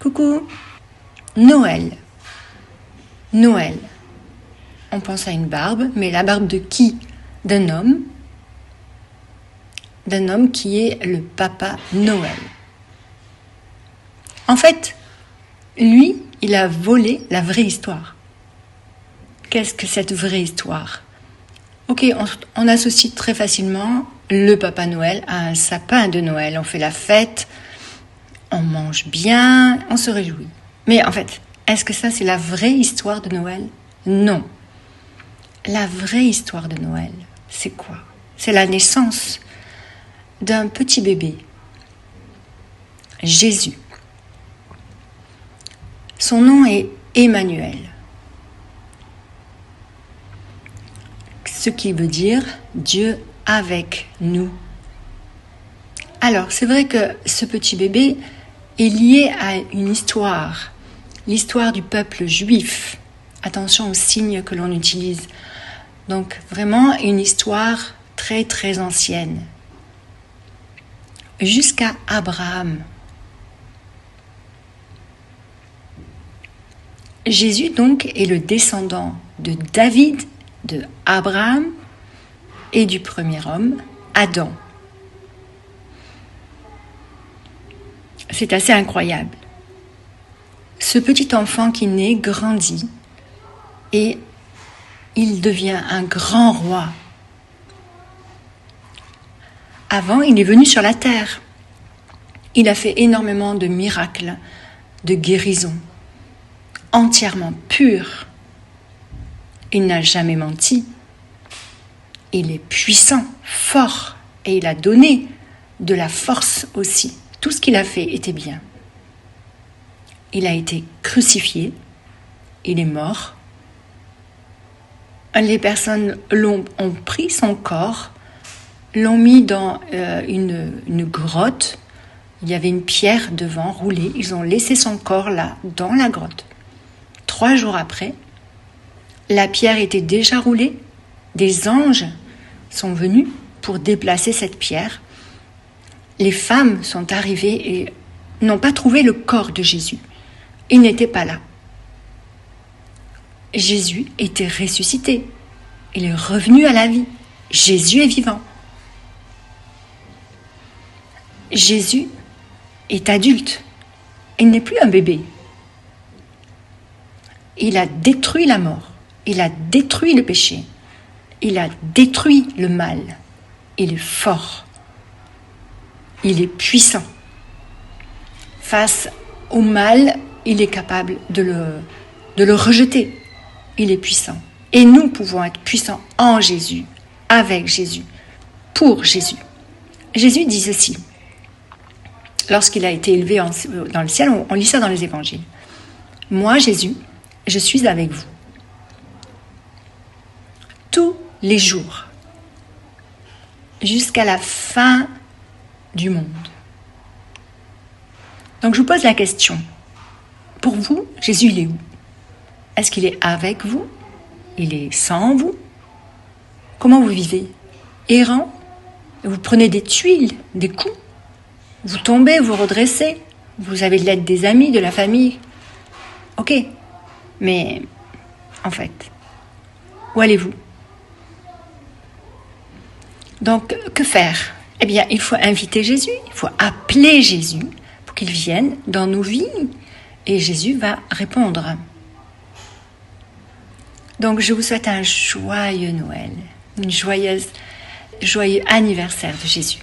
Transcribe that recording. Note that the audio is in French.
Coucou. Noël. Noël. On pense à une barbe, mais la barbe de qui? D'un homme. D'un homme qui est le Papa Noël. En fait, lui, il a volé la vraie histoire. Qu'est-ce que cette vraie histoire? Ok, on associe très facilement le Papa Noël à un sapin de Noël. On fait la fête, on mange bien, on se réjouit. Mais en fait, est-ce que ça c'est la vraie histoire de Noël? Non. La vraie histoire de Noël, c'est quoi? C'est la naissance d'un petit bébé, Jésus. Son nom est Emmanuel. Ce qui veut dire Dieu avec nous. Alors, c'est vrai que ce petit bébé est lié à une histoire, l'histoire du peuple juif. Attention aux signes que l'on utilise. Donc, vraiment une histoire très très ancienne. Jusqu'à Abraham. Jésus, donc, est le descendant de David, de Abraham et du premier homme, Adam. C'est assez incroyable. Ce petit enfant qui naît grandit et il devient un grand roi. Avant, il est venu sur la terre. Il a fait énormément de miracles, de guérisons, entièrement pur. Il n'a jamais menti. Il est puissant, fort, et il a donné de la force aussi. Tout ce qu'il a fait était bien. Il a été crucifié, il est mort. Les personnes ont pris son corps, l'ont mis dans une grotte. Il y avait une pierre devant, roulée. Ils ont laissé son corps là, dans la grotte. 3 jours après, la pierre était déjà roulée. Des anges sont venus pour déplacer cette pierre. Les femmes sont arrivées et n'ont pas trouvé le corps de Jésus. Il n'était pas là. Jésus était ressuscité. Il est revenu à la vie. Jésus est vivant. Jésus est adulte. Il n'est plus un bébé. Il a détruit la mort. Il a détruit le péché. Il a détruit le mal. Il est fort. Il est puissant. Face au mal, il est capable de le rejeter. Il est puissant. Et nous pouvons être puissants en Jésus, avec Jésus, pour Jésus. Jésus dit ceci. Lorsqu'il a été élevé dans le ciel, on lit ça dans les évangiles. Moi, Jésus, je suis avec vous. Tous les jours, jusqu'à la fin du monde. Donc je vous pose la question. Pour vous, Jésus, il est où? Est-ce qu'il est avec vous? Il est sans vous? Comment vous vivez? Errant? Vous prenez des tuiles, des coups? Vous tombez, vous redressez? Vous avez de l'aide des amis, de la famille? Ok, mais en fait, où allez-vous? Donc, que faire? Eh bien, il faut inviter Jésus, il faut appeler Jésus pour qu'il vienne dans nos vies. Et Jésus va répondre. Donc, je vous souhaite un joyeux Noël, joyeux anniversaire de Jésus.